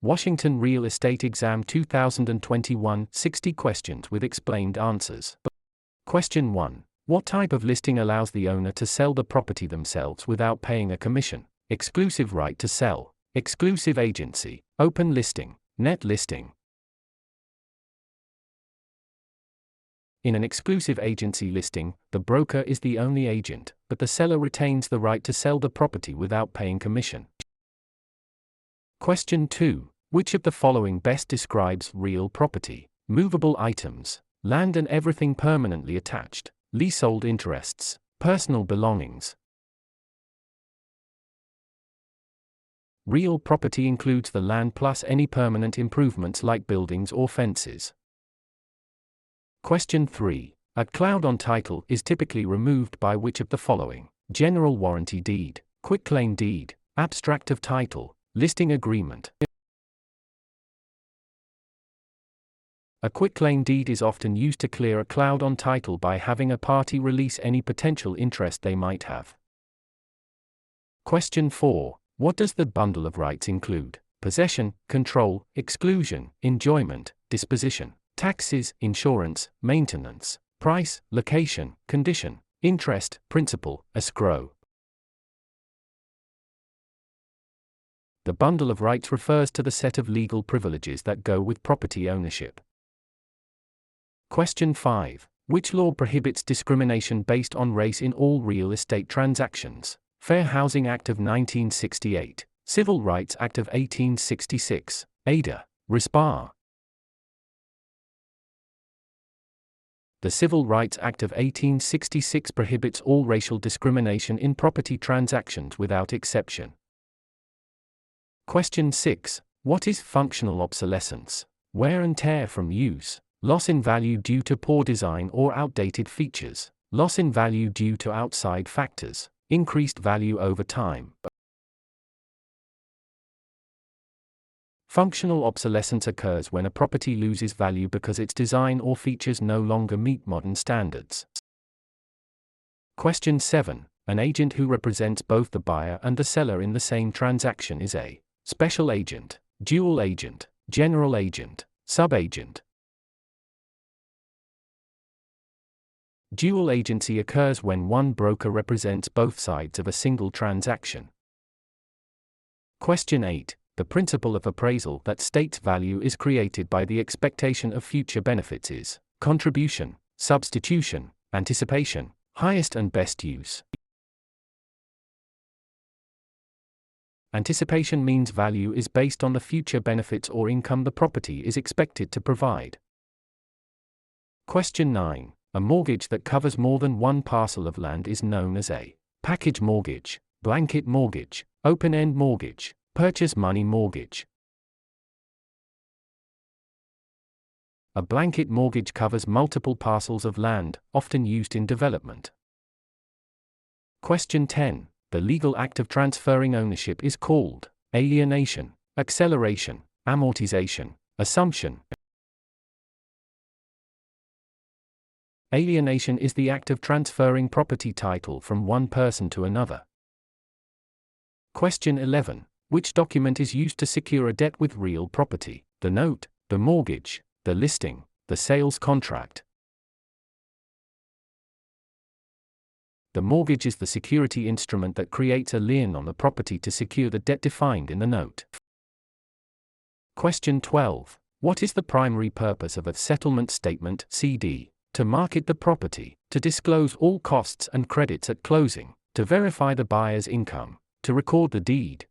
Washington Real Estate Exam 2021, 60 questions with explained answers. Question 1. What type of listing allows the owner to sell the property themselves without paying a commission? Exclusive right to sell, exclusive agency, open listing, net listing. In an exclusive agency listing, the broker is the only agent, but the seller retains the right to sell the property without paying commission. Question 2. Which of the following best describes real property? Movable items, land and everything permanently attached, leasehold interests, personal belongings. Real property includes the land plus any permanent improvements like buildings or fences. Question 3. A cloud on title is typically removed by which of the following? General warranty deed, quitclaim deed, abstract of title, listing agreement. A quitclaim deed is often used to clear a cloud on title by having a party release any potential interest they might have. Question 4. What does the bundle of rights include? Possession, control, exclusion, enjoyment, disposition, taxes, insurance, maintenance, price, location, condition, interest, principal, escrow. The bundle of rights refers to the set of legal privileges that go with property ownership. Question 5. Which law prohibits discrimination based on race in all real estate transactions? Fair Housing Act of 1968, Civil Rights Act of 1866, Ada, Rispar. The Civil Rights Act of 1866 prohibits all racial discrimination in property transactions without exception. Question 6. What is functional obsolescence? Wear and tear from use, loss in value due to poor design or outdated features, loss in value due to outside factors, increased value over time. Functional obsolescence occurs when a property loses value because its design or features no longer meet modern standards. Question 7. An agent who represents both the buyer and the seller in the same transaction is a special agent, dual agent, general agent, subagent. Dual agency occurs when one broker represents both sides of a single transaction. Question 8. The principle of appraisal that states value is created by the expectation of future benefits is contribution, substitution, anticipation, highest and best use. Anticipation means value is based on the future benefits or income the property is expected to provide. Question 9. A mortgage that covers more than one parcel of land is known as a package mortgage, blanket mortgage, open-end mortgage, purchase money mortgage. A blanket mortgage covers multiple parcels of land, often used in development. Question 10. The legal act of transferring ownership is called alienation, acceleration, amortization, assumption. Alienation is the act of transferring property title from one person to another. Question 11. Which document is used to secure a debt with real property? The note, the mortgage, the listing, the sales contract. The mortgage is the security instrument that creates a lien on the property to secure the debt defined in the note. Question 12. What is the primary purpose of a settlement statement (CD)? To market the property, to disclose all costs and credits at closing, to verify the buyer's income, to record the deed.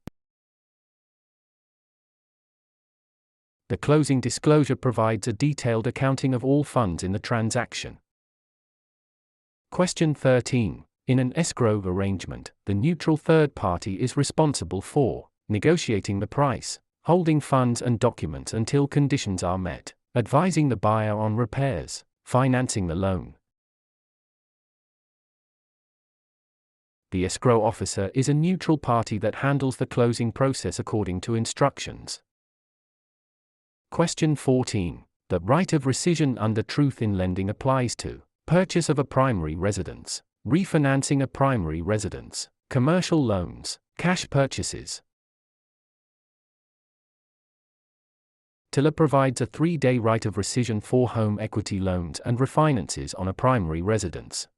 The closing disclosure provides a detailed accounting of all funds in the transaction. Question 13. In an escrow arrangement, the neutral third party is responsible for negotiating the price, holding funds and documents until conditions are met, advising the buyer on repairs, financing the loan. The escrow officer is a neutral party that handles the closing process according to instructions. Question 14. The right of rescission under truth in lending applies to purchase of a primary residence, refinancing a primary residence, commercial loans, cash purchases. TILA provides a 3-day right of rescission for home equity loans and refinances on a primary residence.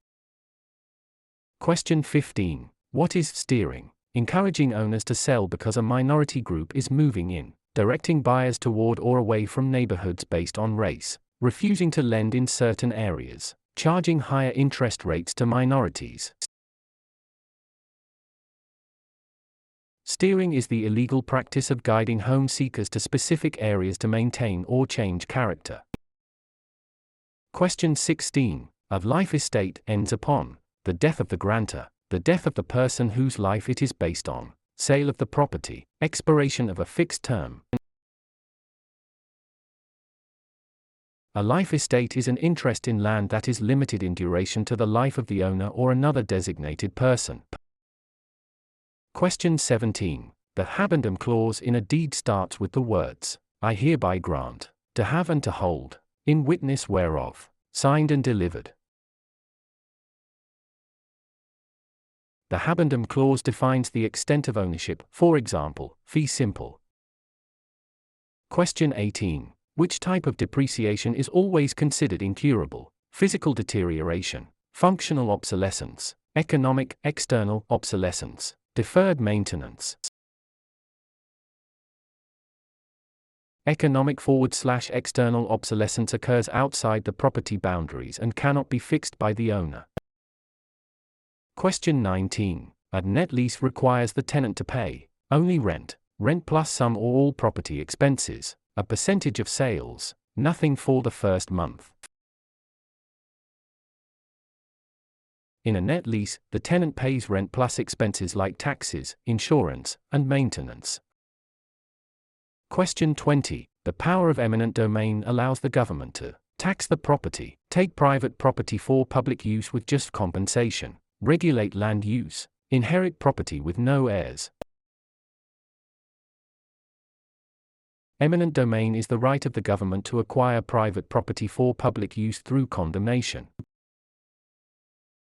Question 15. What is steering? Encouraging owners to sell because a minority group is moving in, directing buyers toward or away from neighborhoods based on race, refusing to lend in certain areas, charging higher interest rates to minorities. Steering is the illegal practice of guiding home seekers to specific areas to maintain or change character. Question 16. A life estate ends upon the death of the grantor, the death of the person whose life it is based on, sale of the property, expiration of a fixed term. A life estate is an interest in land that is limited in duration to the life of the owner or another designated person. Question 17. The habendum clause in a deed starts with the words, I hereby grant, to have and to hold, in witness whereof, signed and delivered. The habendum clause defines the extent of ownership, for example, fee simple. Question 18. Which type of depreciation is always considered incurable? Physical deterioration, functional obsolescence, economic, external obsolescence, deferred maintenance. Economic / external obsolescence occurs outside the property boundaries and cannot be fixed by the owner. Question 19. A net lease requires the tenant to pay only rent plus some or all property expenses, a percentage of sales, nothing for the first month. In a net lease, the tenant pays rent plus expenses like taxes, insurance, and maintenance. Question 20. The power of eminent domain allows the government to tax the property, take private property for public use with just compensation, regulate land use, inherit property with no heirs. Eminent domain is the right of the government to acquire private property for public use through condemnation.